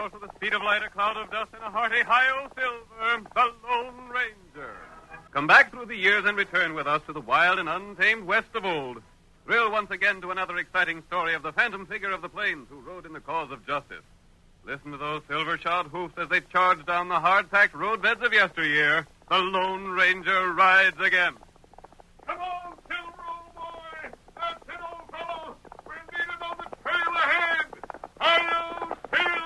horse with the speed of light, a cloud of dust, and a hearty hi-yo silver, the Lone Ranger. Come back through the years and return with us to the wild and untamed west of old. Thrill once again to another exciting story of the phantom figure of the plains who rode in the cause of justice. Listen to those silver-shod hoofs as they charge down the hard-packed roadbeds of yesteryear. The Lone Ranger rides again. Come on, Silver, old boy! That's it, old fellow! We're needed on the trail ahead! Hi-yo, Silver!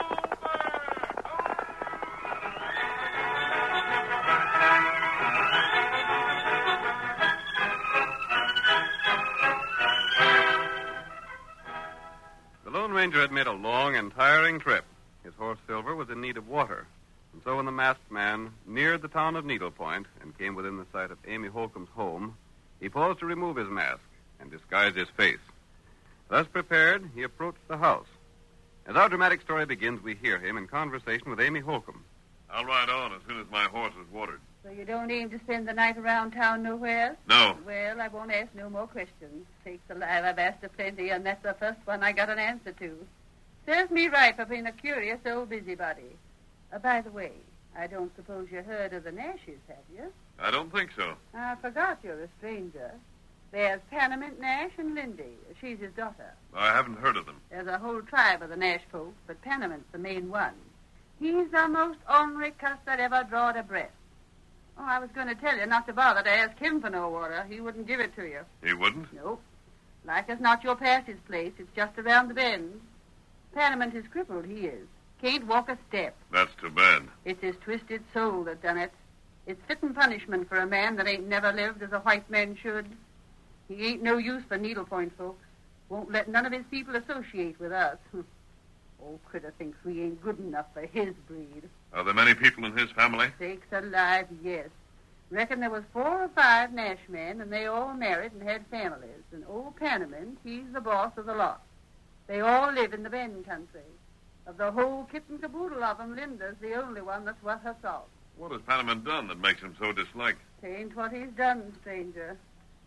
The Lone Ranger had made a long and tiring trip. His horse, Silver, was in need of water. And so when the masked man neared the town of Needle Point and came within the sight of Amy Holcomb's home, he paused to remove his mask and disguise his face. Thus prepared, he approached the house. As our dramatic story begins, we hear him in conversation with Amy Holcomb. I'll ride on as soon as my horse is watered. So you don't aim to spend the night around town nowhere? No. Well, I won't ask no more questions. Sakes alive, I've asked a plenty, and that's the first one I got an answer to. Serves me right for being a curious old busybody. By the way, I don't suppose you heard of the Nashes, have you? I don't think so. I forgot you're a stranger. There's Panamint, Nash, and Lindy. She's his daughter. I haven't heard of them. There's a whole tribe of the Nash folks, but Panamint's the main one. He's the most ornery cuss that ever drawed a breath. Oh, I was going to tell you not to bother to ask him for no water. He wouldn't give it to you. He wouldn't? Nope. Like as not, you'll pass his place. It's just around the bend. Panamint is crippled, he is. Can't walk a step. That's too bad. It's his twisted soul that done it. It's fitting punishment for a man that ain't never lived as a white man should. He ain't no use for Needle Point folks. Won't let none of his people associate with us. Old critter thinks we ain't good enough for his breed. Are there many people in his family? Sakes alive, yes. Reckon there was 4 or 5 Nash men, and they all married and had families. And old Panamint, he's the boss of the lot. They all live in the Bend country. Of the whole kit and caboodle of them, Linda's the only one that's worth her salt. What has Panamint done that makes him so disliked? It ain't what he's done, stranger.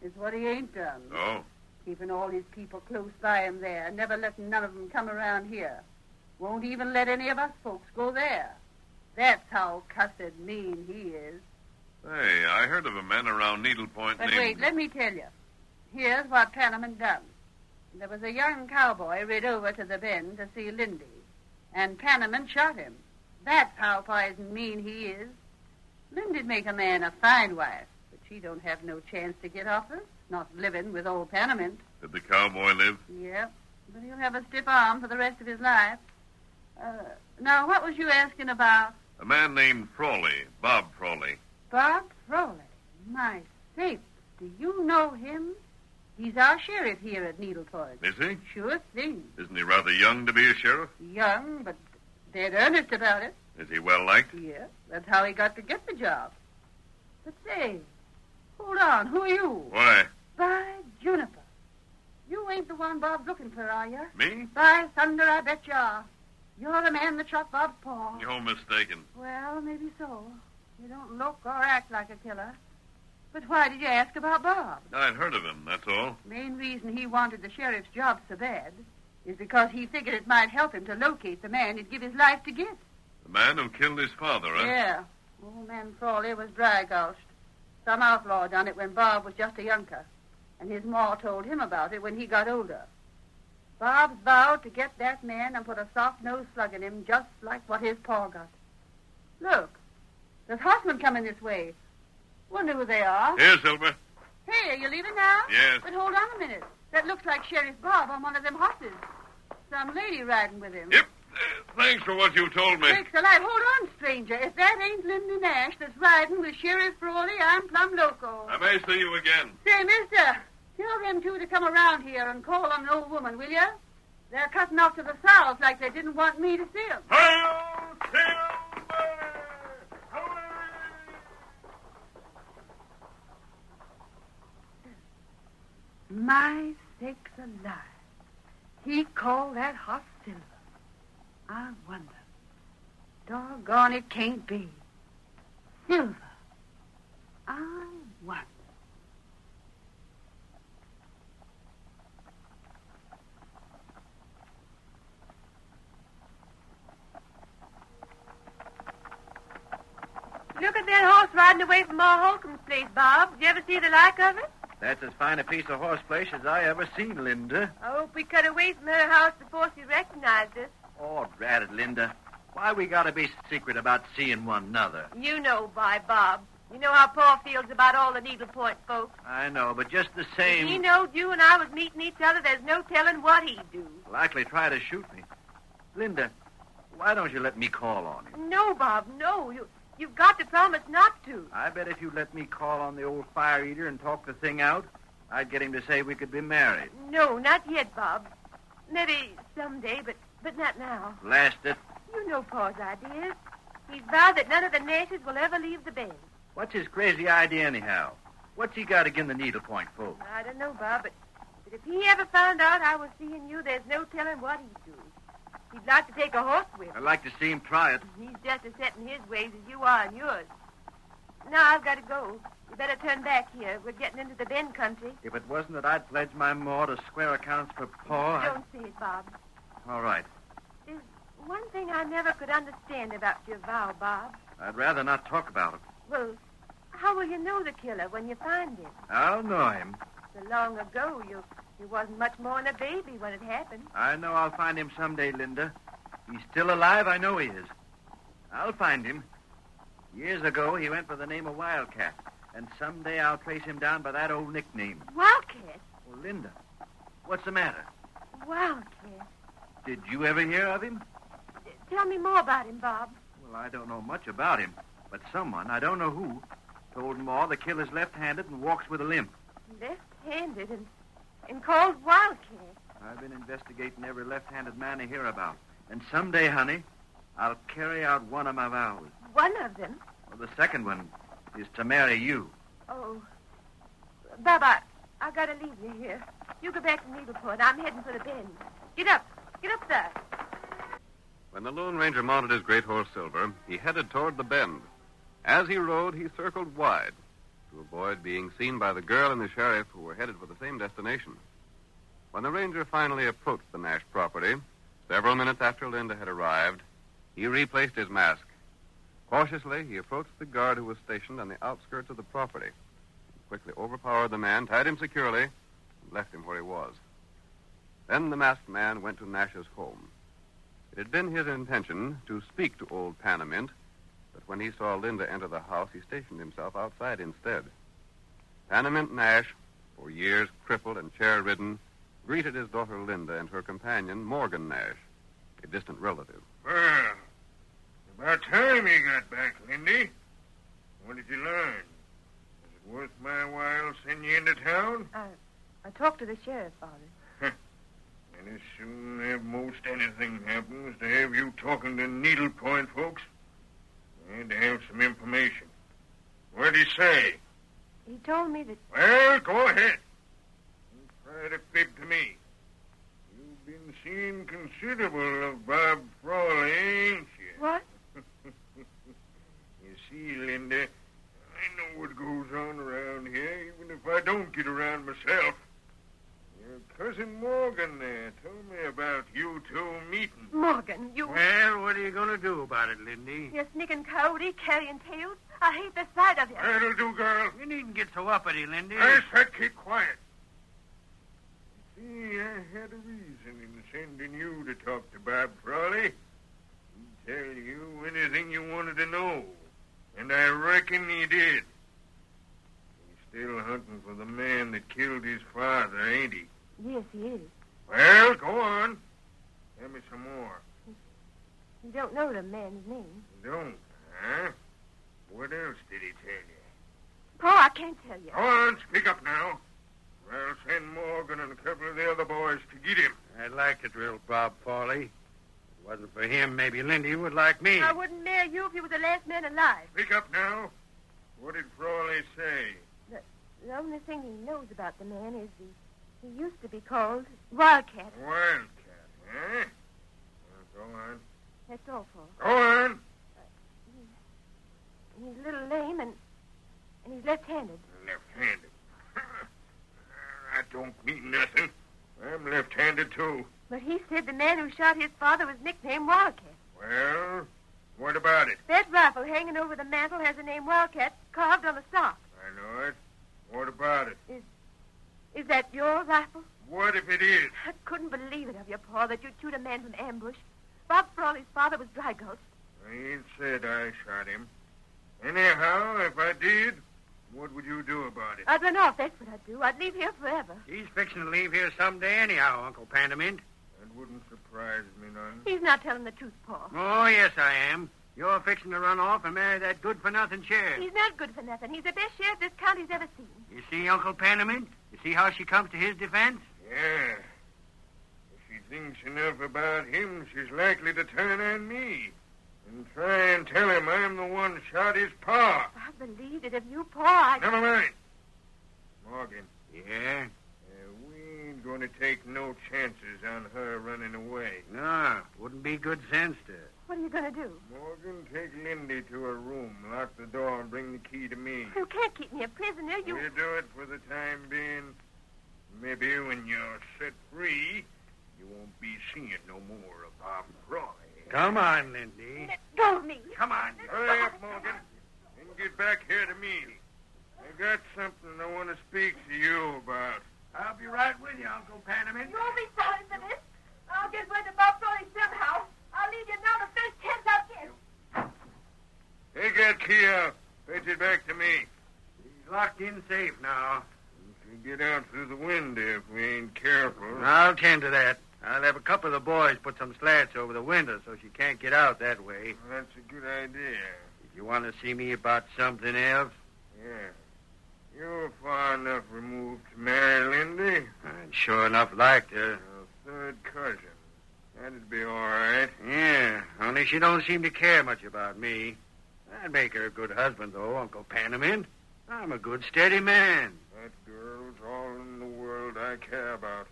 It's what he ain't done. Oh? Keeping all his people close by him there, never letting none of them come around here. Won't even let any of us folks go there. That's how cussed mean he is. Hey, I heard of a man around Needle Point But named... wait, let me tell you. Here's what Panamint done. There was a young cowboy rid over to the Bend to see Lindy, and Panamint shot him. That's how poison mean he is. Lindy'd make a man a fine wife, but she don't have no chance to get off her, not living with old Panamint. Did the cowboy live? Yep, but he'll have a stiff arm for the rest of his life. Now, what was you asking about? A man named Frawley, Bob Frawley. Bob Frawley. My sakes, do you know him? He's our sheriff here at Needle Point. Is he? Sure thing. Isn't he rather young to be a sheriff? Young, but dead earnest about it. Is he well liked? Yeah, that's how he got to get the job. But say, hold on, who are you? Why? By Juniper. You ain't the one Bob's looking for, are you? Me? By thunder, I bet you are. You're the man that shot Bob's paw. You're mistaken. Well, maybe so. You don't look or act like a killer. But why did you ask about Bob? I'd heard of him, that's all. Main reason he wanted the sheriff's job so bad is because he figured it might help him to locate the man he'd give his life to get. The man who killed his father, huh? Yeah. Old man Frawley was dry-gulched. Some outlaw done it when Bob was just a younker, and his ma told him about it when he got older. Bob's vowed to get that man and put a soft-nosed slug in him just like what his paw got. Look, there's horsemen coming this way. Wonder who they are. Here, Silver. Hey, are you leaving now? Yes. But hold on a minute. That looks like Sheriff Bob on one of them horses. Some lady riding with him. Yep. Thanks for what you told me. Sakes alive. Hold on, stranger. If that ain't Lindy Nash that's riding with Sheriff Frawley, I'm plumb loco. I may see you again. Say, mister, tell them two to come around here and call on an old woman, will you? They're cutting off to the south like they didn't want me to see them. Hi-yo, Silver! My sakes alive. He called that horse Silver. I wonder. Doggone, it can't be. Silver. I wonder. riding away from Ma Holcomb's place, Bob. Did you ever see the like of it? That's as fine a piece of horseflesh as I ever seen, Linda. I hope we cut away from her house before she recognized us. Oh, drat it, Linda. Why we gotta be secret about seeing one another? You know, Bob. You know how Pa feels about all the needlepoint folks. I know, but just the same... If he knowed you and I was meeting each other, there's no telling what he'd do. Likely try to shoot me. Linda, why don't you let me call on him? No, Bob, no. You've got to promise not to. I bet if you let me call on the old fire eater and talk the thing out, I'd get him to say we could be married. No, not yet, Bob. Maybe someday, but not now. Blast it. You know Pa's ideas. He's vowed that none of the Nashes will ever leave the bend. What's his crazy idea, anyhow? What's he got against the needlepoint folks? I don't know, Bob, but if he ever found out I was seeing you, there's no telling what he'd do. He'd like to take a horsewhip. I'd like to see him try it. He's just as set in his ways as you are in yours. Now I've got to go. You better turn back here. We're getting into the Bend country. If it wasn't that I'd pledged my maw to square accounts for Pa, Don't say it, Bob. All right. There's one thing I never could understand about your vow, Bob. I'd rather not talk about it. Well, how will you know the killer when you find him? I'll know him. So long ago, you wasn't much more than a baby when it happened. I know I'll find him someday, Linda. He's still alive, I know he is. I'll find him. Years ago, he went by the name of Wildcat, and someday I'll trace him down by that old nickname. Wildcat? Well, Linda, what's the matter? Wildcat. Did you ever hear of him? Tell me more about him, Bob. Well, I don't know much about him, but someone, I don't know who, told Ma the killer's left-handed and walks with a limp. Left-handed and called Wildcat. I've been investigating every left-handed man I hear about. And someday, honey, I'll carry out one of my vows. One of them? Well, the second one is to marry you. Oh. Bob, I gotta leave you here. You go back to Needleport. I'm heading for the Bend. Get up. Get up there. When the Lone Ranger mounted his great horse Silver, he headed toward the Bend. As he rode, he circled wide to avoid being seen by the girl and the sheriff who were headed for the same destination. When the ranger finally approached the Nash property, several minutes after Linda had arrived, he replaced his mask. Cautiously, he approached the guard who was stationed on the outskirts of the property. He quickly overpowered the man, tied him securely, and left him where he was. Then the masked man went to Nash's home. It had been his intention to speak to old Panamint, but when he saw Linda enter the house, he stationed himself outside instead. Panamint Nash, for years crippled and chair-ridden, greeted his daughter Linda and her companion, Morgan Nash, a distant relative. Well, about time you got back, Lindy. What did you learn? Is it worth my while sending you into town? I talked to the sheriff, Father. And as soon as most anything happens to have you talking to needlepoint folks, I had to have some information. What'd he say? He told me that... Well, go ahead. Don't try to fib to me. You've been seeing considerable of Bob Frawley, ain't you? What? You see, Linda, I know what goes on around here, even if I don't get around myself. Your cousin Morgan there told me about you two meeting. Morgan, you... Well, what are you going to do about it, Lindy? You sneaking coyote carrying tails. I hate the sight of you. That'll do, girl. You needn't get so uppity, Lindy. I said keep quiet. You see, I had a reason in sending you to talk to Bob Frawley. He'd tell you anything you wanted to know. And I reckon he did. He's still hunting for the man that killed his father, ain't he? Yes, he is. Well, go on. Tell me some more. You don't know the man's name. You don't, huh? What else did he tell you? Pa, I can't tell you. Go on, speak up now. Or I'll send Morgan and a couple of the other boys to get him. I'd like to drill Bob Frawley. If it wasn't for him, maybe Lindy would like me. I wouldn't marry you if you were the last man alive. Speak up now. What did Frawley say? The only thing he knows about the man is he used to be called Wildcat. Wildcat, huh? Well, go on. That's all, Pa. Go on. He's a little lame and he's left-handed. Left-handed. That don't mean nothing. I'm left-handed, too. But he said the man who shot his father was nicknamed Wildcat. Well, what about it? That rifle hanging over the mantel has the name Wildcat carved on the stock. I know it. What about it? Is that your rifle? What if it is? I couldn't believe it of you, Paul, that you'd shoot a man from ambush. Bob Frawley's father was dry gulched. I ain't said I shot him. Anyhow, if I did, what would you do about it? I'd run off, that's what I'd do. I'd leave here forever. He's fixing to leave here someday anyhow, Uncle Panamint. That wouldn't surprise me none. He's not telling the truth, Paul. Oh, yes, I am. You're fixing to run off and marry that good-for-nothing sheriff. He's not good for nothing. He's the best sheriff this county's ever seen. You see, Uncle Panamint? You see how she comes to his defense? Yeah. If she thinks enough about him, she's likely to turn on me and try and tell him I'm the one who shot his pa. I believed it of you, Paul. Never mind. Morgan, Yeah? we ain't going to take no chances on her running away. No, wouldn't be good sense to. What are you going to do? Morgan, take Lindy to her room, lock the door, and bring the key to me. You can't keep me a prisoner. You... We'll do it for the time being. Maybe when you're set free, you won't be seeing no more of Bob Frawley. Come on, Lindy. Let go of me. Come on. Hurry up, Morgan, and get back here to me. I got something I want to speak to you about. I'll be right with you, Uncle Panamint. You won't be sorry for this. I'll get rid of Bob Frawley somehow. I'll leave you now the first chance I'll get. Take that key out. Fetch it back to me. He's locked in safe now. She'll get out through the window if we ain't careful. I'll tend to that. I'll have a couple of the boys put some slats over the window so she can't get out that way. That's a good idea. Did you want to see me about something else? Yeah. You're far enough removed to marry Lindy. I'd sure enough like to. Your third cousin. That'd be all right. Yeah, only she don't seem to care much about me. I'd make her a good husband, though, Uncle Panamint. I'm a good, steady man. That girl's all in the world I care about.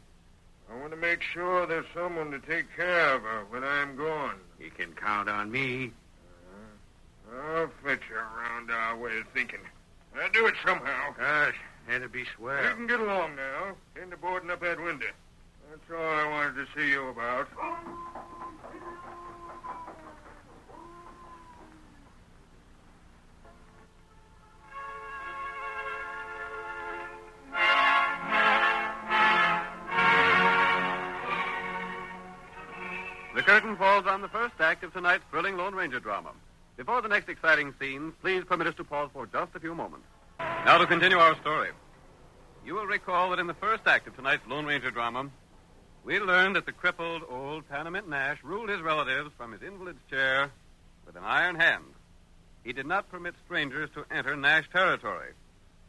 I want to make sure there's someone to take care of her when I'm gone. You can count on me. I'll fetch her around our way of thinking. I'll do it somehow. Gosh, that'd be We swell. can get along now. Tend to boarding up that window. That's all I wanted to see you about. The curtain falls on the first act of tonight's thrilling Lone Ranger drama. Before the next exciting scenes, please permit us to pause for just a few moments. Now to continue our story. You will recall that in the first act of tonight's Lone Ranger drama, we learned that the crippled old Panamint Nash ruled his relatives from his invalid's chair with an iron hand. He did not permit strangers to enter Nash territory,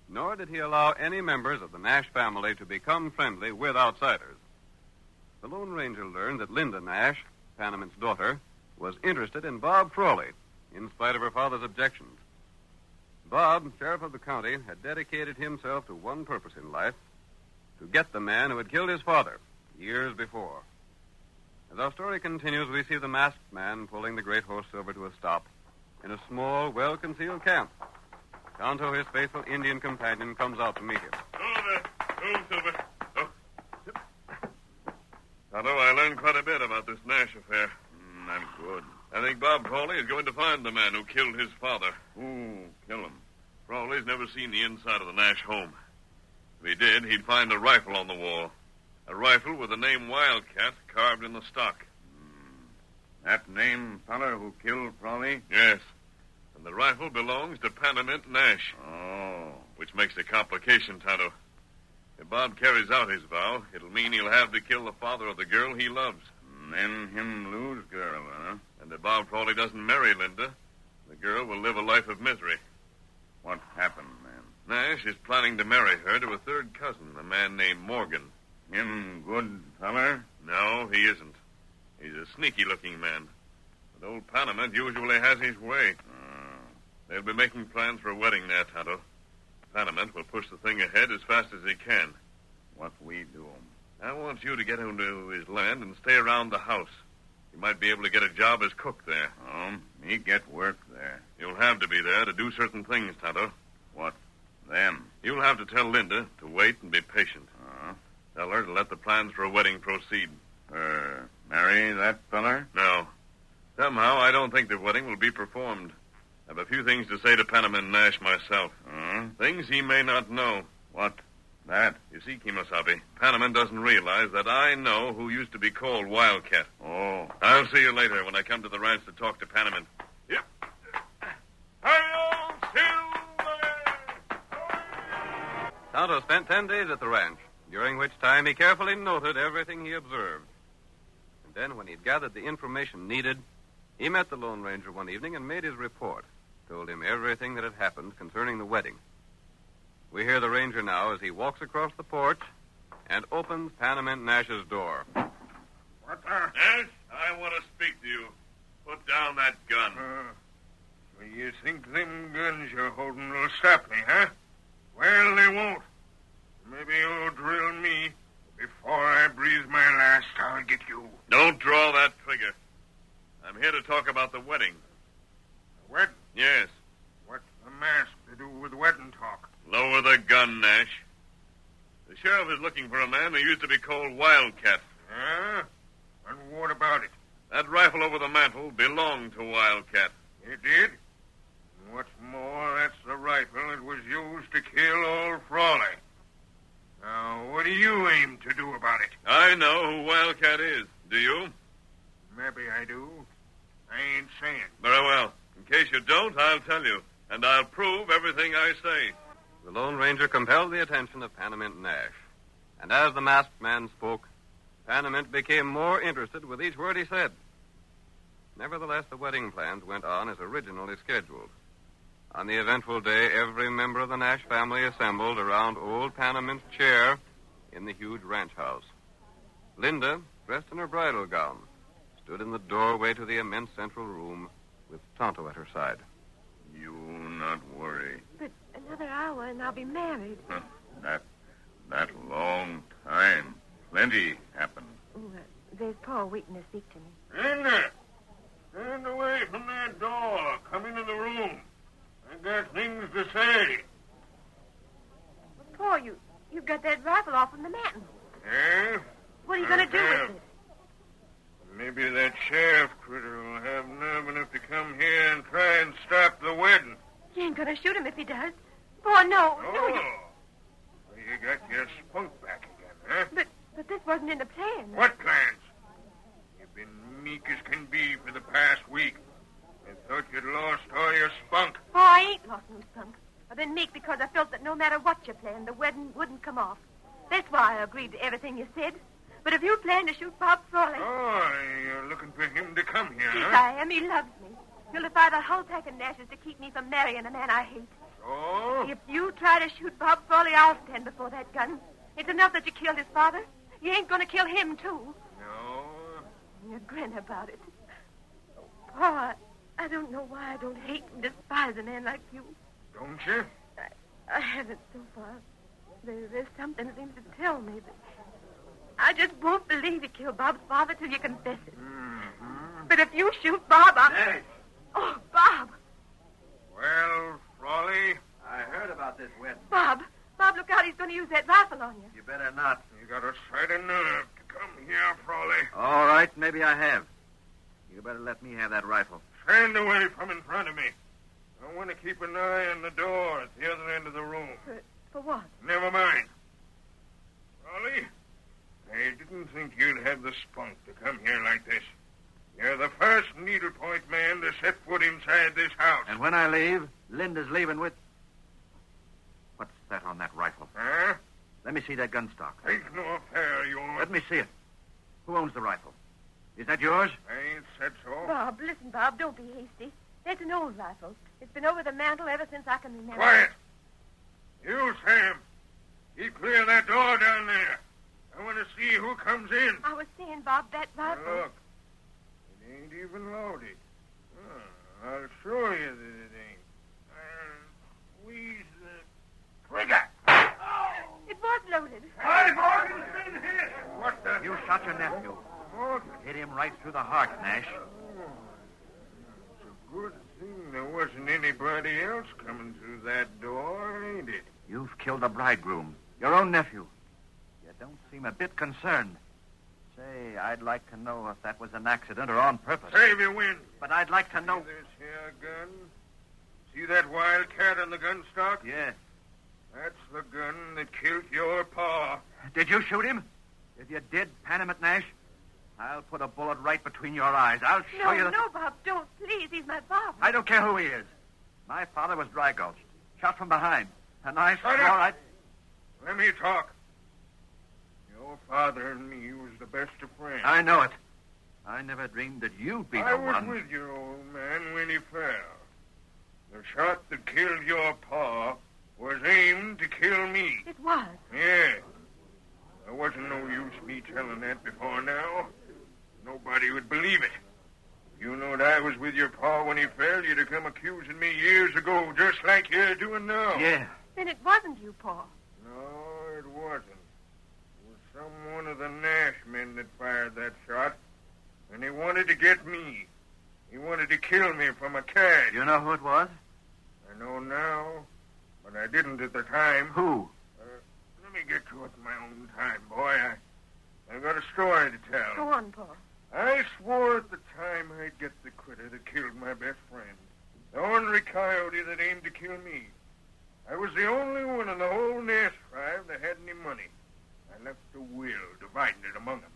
nor did he allow any members of the Nash family to become friendly with outsiders. The Lone Ranger learned that Linda Nash, Panamint's daughter, was interested in Bob Frawley, in spite of her father's objections. Bob, sheriff of the county, had dedicated himself to one purpose in life, to get the man who had killed his father years before. As our story continues, we see the masked man pulling the great horse Silver to a stop in a small, well-concealed camp. Tonto, his faithful Indian companion, comes out to meet him. Oh, Silver. Oh. Tonto, I learned quite a bit about this Nash affair. I'm good. I think Bob Frawley is going to find the man who killed his father. Who killed him? Frawley's never seen the inside of the Nash home. If he did, he'd find a rifle on the wall. A rifle with the name Wildcat carved in the stock. That name feller who killed Frawley? Yes. And the rifle belongs to Panamint Nash. Oh. Which makes a complication, Tonto. If Bob carries out his vow, it'll mean he'll have to kill the father of the girl he loves. And then him lose girl, huh? And if Bob Frawley doesn't marry Linda, the girl will live a life of misery. What happened, then? Nash is planning to marry her to a third cousin, a man named Morgan. Him good feller? No, he isn't. He's a sneaky-looking man. But old Panamint usually has his way. They'll be making plans for a wedding there, Tonto. Panamint will push the thing ahead as fast as he can. What we do? I want you to get into his land and stay around the house. You might be able to get a job as cook there. Me get work there. You'll have to be there to do certain things, Tonto. What then? You'll have to tell Linda to wait and be patient. Tell her to let the plans for a wedding proceed. Marry that feller? No. Somehow, I don't think the wedding will be performed. I have a few things to say to Panamint Nash myself. Things he may not know. What? That? You see, Kimosabe, Panamint doesn't realize that I know who used to be called Wildcat. Oh. I'll see you later when I come to the ranch to talk to Panamint. Yep. Hi-yo, Silver! Tonto spent 10 days at the ranch, during which time he carefully noted everything he observed. And then, when he'd gathered the information needed, he met the Lone Ranger one evening and made his report, told him everything that had happened concerning the wedding. We hear the ranger now as he walks across the porch and opens Panamint Nash's door. What the? Nash, I want to speak to you. Put down that gun. You think them guns you're holding will stop me, huh? Well, they won't. Maybe you'll drill me. Before I breathe my last, I'll get you. Don't draw that trigger. I'm here to talk about the wedding. The wedding? Yes. What's the mask to do with wedding talk? Lower the gun, Nash. The sheriff is looking for a man who used to be called Wildcat. Huh? And what about it? That rifle over the mantel belonged to Wildcat. It did? And what's more, that's the rifle that was used to kill old Frawley. Now, what do you aim to do about it? I know who Wildcat is. Do you? Maybe I do. I ain't saying. Very well. In case you don't, I'll tell you. And I'll prove everything I say. The Lone Ranger compelled the attention of Panamint Nash. And as the masked man spoke, Panamint became more interested with each word he said. Nevertheless, the wedding plans went on as originally scheduled. On the eventful day, every member of the Nash family assembled around old Panamint's chair in the huge ranch house. Linda, dressed in her bridal gown, stood in the doorway to the immense central room with Tonto at her side. You not worry. But another hour and I'll be married. That long time. Plenty happened. There's Paul waiting to speak to me. Linda! Stand away from that door. Come into the room. I got things to say. Paul, you got that rifle off from the mountain. Yeah? What are you going to do with it? Maybe that sheriff critter will have nerve enough to come here and try and stop the wedding. You ain't going to shoot him if he does. Paul, no. Oh. No, Well, you got your spunk back again, huh? But this wasn't in the plan. What plans? You've been meek as can be for the past week. I thought you'd lost all your spunk. Paul, I ain't lost no spunk. I've been meek because I felt that no matter what you planned, the wedding wouldn't come off. That's why I agreed to everything you said. But if you plan to shoot Bob Frawley... Oh, you're looking for him to come here, Yes, huh? I am. He loves me. He'll defy the whole pack of Nashes to keep me from marrying a man I hate. So? If you try to shoot Bob Frawley, I'll stand before that gun. It's enough that you killed his father. You ain't going to kill him, too. No. You grin about it. Paul, I don't know why I don't hate and despise a man like you. Don't you? I haven't so far. There's something that seems to tell me that I just won't believe you killed Bob's father till you confess it. Mm-hmm. But if you shoot Bob, I'll... Nash, Oh, Bob! Well, Frawley, I heard about this wedding. Bob, look out. He's going to use that rifle on you. You better not. you got a sight of nerve to come here, Frawley. All right, maybe I have. You better let me have that rifle. Stand away from in front of me. I want to keep an eye on the door at the other end of the room. For what? Never mind. Frawley, I didn't think you'd have the spunk to come here like this. You're the first needlepoint man to set foot inside this house. And when I leave, Linda's leaving with... What's that on that rifle? Huh? Let me see that gun stock. Ain't no affair of yours. Let me see it. Who owns the rifle? Is that yours? I ain't said so. Bob, listen, Bob. Don't be hasty. That's an old rifle. It's been over the mantel ever since I can remember. Quiet. You, Sam. Keep clear of that door down there. I want to see who comes in. I was saying, Bob, that rifle... Look. It ain't even loaded. I'll show you that it ain't. Squeeze the trigger. It was loaded. Hey, Morgan, in here. What the... You shot your nephew. Morgan. Hit him right through the heart, Nash. It's a good thing there wasn't anybody else coming through that door, ain't it? You've killed the bridegroom, your own nephew. You don't seem a bit concerned. Say, I'd like to know if that was an accident or on purpose. Save your wind. But I'd like to know... See this here gun? See that wildcat on the gun stock? Yeah. That's the gun that killed your pa. Did you shoot him? If you did, Panamint Nash, I'll put a bullet right between your eyes. I'll show you that... No, Bob, don't. Please, he's my father. I don't care who he is. My father was dry gulched. Shot from behind. And I... Shut All up. right. Let me talk. Your father and me was the best of friends. I know it. I never dreamed that you'd be I the was one. with your old man when he fell. The shot that killed your pa was aimed to kill me. It was. Yeah. There wasn't no use me telling that before now. Nobody would believe it. If you knowed I was with your pa when he fell, you'd have come accusing me years ago, just like you're doing now. Yeah. Then it wasn't you, Paul. No, it wasn't. It was some one of the Nash men that fired that shot. And he wanted to get me. He wanted to kill me for my cash. You know who it was? I know now, but I didn't at the time. Who? Let me get to it in my own time, boy. I got a story to tell. Go on, Paul. I swore at the time I'd get the critter that killed my best friend. The ornery coyote that aimed to kill me. I was the only one in the whole Nash tribe that had any money. I left a will dividing it among them.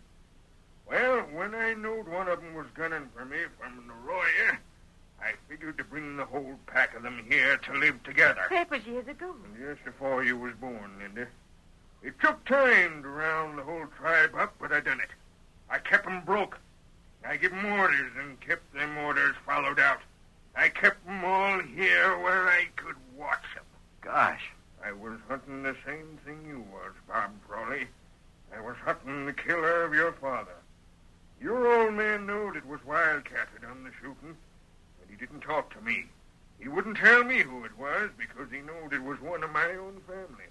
Well, when I knowed one of them was gunning for me from an arroyo, I figured to bring the whole pack of them here to live together. That was years ago. And just before you was born, Linda. It took time to round the whole tribe up, but I done it. I kept 'em broke. I give 'em orders and kept them orders followed out. I kept 'em all here where I could watch 'em. Gosh. I was hunting the same thing you was, Bob Frawley. I was hunting the killer of your father. Your old man knowed it was Wildcat that done the shooting, but he didn't talk to me. He wouldn't tell me who it was because he knowed it was one of my own family.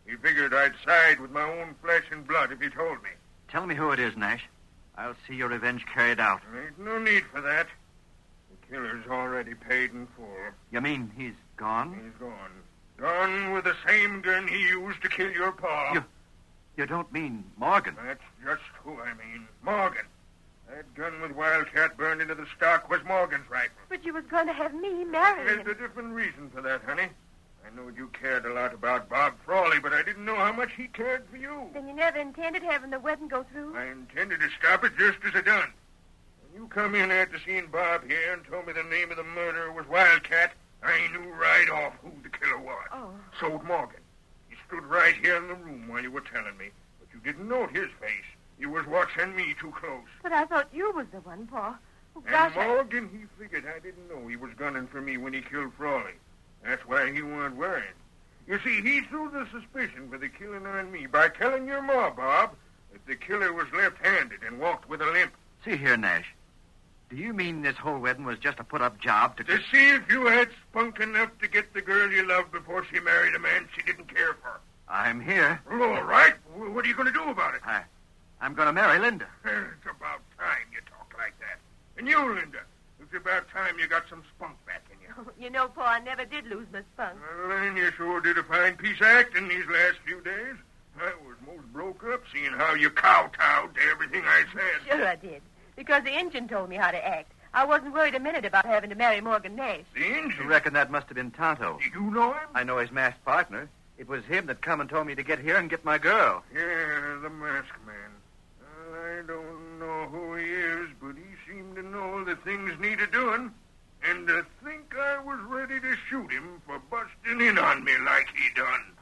He figured I'd side with my own flesh and blood if he told me. Tell me who it is, Nash. I'll see your revenge carried out. There ain't no need for that. The killer's already paid in full. You mean he's gone? He's gone. Gone with the same gun he used to kill your pa. You don't mean Morgan? That's just who I mean. Morgan. That gun with Wildcat burned into the stock was Morgan's rifle. But you was going to have me marry There's him. a different reason for that, honey. I knowed you cared a lot about Bob Frawley, but I didn't know how much he cared for you. Then you never intended having the wedding go through? I intended to stop it just as I done. When you come in after seeing Bob here and told me the name of the murderer was Wildcat, I knew right off who the killer was. Oh. So'd Morgan. He stood right here in the room while you were telling me, but you didn't note his face. You was watching me too close. But I thought you was the one, Paul. Oh, And gosh, Morgan, he figured I didn't know he was gunning for me when he killed Frawley. That's why he weren't worrying. You see, he threw the suspicion for the killing on me by telling your ma, Bob, that the killer was left-handed and walked with a limp. See here, Nash. Do you mean this whole wedding was just a put-up job to... To see if you had spunk enough to get the girl you loved before she married a man she didn't care for. I'm here. Well, all right. What are you going to do about it? I'm going to marry Linda. It's about time you talk like that. And you, Linda, it's about time you got some spunk back in you. Oh, you know, Paul, I never did lose my spunk. Well, then you sure did a fine piece of acting these last few days. I was most broke up seeing how you kowtowed to everything I said. Sure I did. Because the Injun told me how to act. I wasn't worried a minute about having to marry Morgan Nash. The I Injun? reckon that must have been Tonto. Do you know him? I know his masked partner. It was him that come and told me to get here and get my girl. Yeah, the masked man. Well, I don't know who he is, but he seemed to know that things needed doing. And to think I was ready to shoot him for busting in on me like he done.